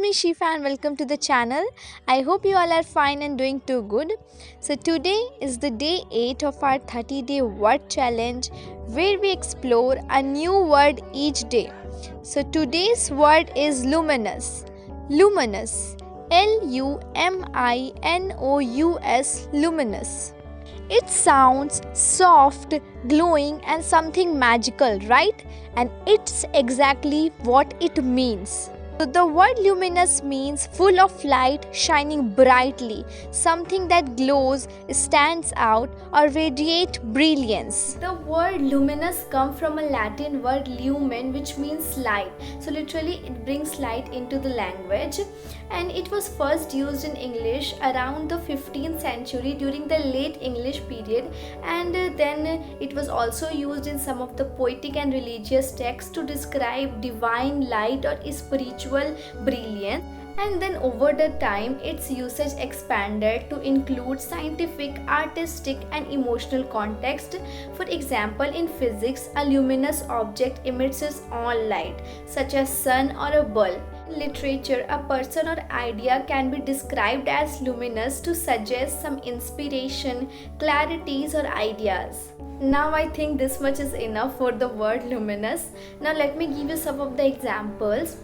me Shifa and welcome to the channel. I hope you all are fine and doing too good. So today is the day 8 of our 30-day word challenge where we explore a new word each day. So today's word is luminous. Luminous. Luminous. Luminous. It sounds soft, glowing and something magical, right? And it's exactly what it means. So the word luminous means full of light, shining brightly, something that glows, stands out or radiates brilliance. The word luminous comes from a Latin word lumen, which means light. So literally it brings light into the language, and it was first used in English around the 15th century during the late English period, and then it was also used in some of the poetic and religious texts to describe divine light or spiritual brilliance. And then over the time its usage expanded to include scientific, artistic and emotional context. For example, in physics, a luminous object emits its own light, such as sun or a bulb. In literature, a person or idea can be described as luminous to suggest some inspiration, clarities or ideas. Now I think this much is enough for the word luminous. Now let me give you some of the examples.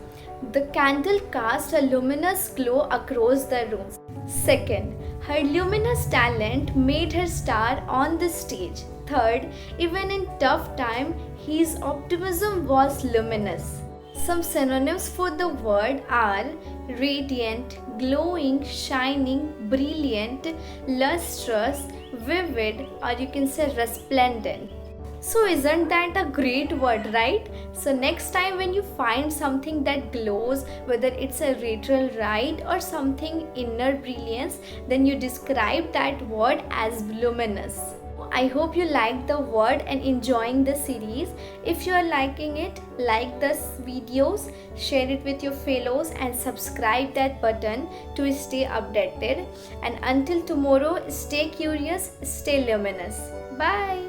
The candle cast a luminous glow across the room. Second, her luminous talent made her star on the stage. Third, even in tough time, his optimism was luminous. Some synonyms for the word are radiant, glowing, shining, brilliant, lustrous, vivid, or you can say resplendent. So isn't that a great word, right? So next time when you find something that glows, whether it's a literal light or something inner brilliance, then you describe that word as luminous. I hope you liked the word and enjoying the series. If you are liking it, like this videos, share it with your fellows and subscribe that button to stay updated. And until tomorrow, stay curious, stay luminous. Bye.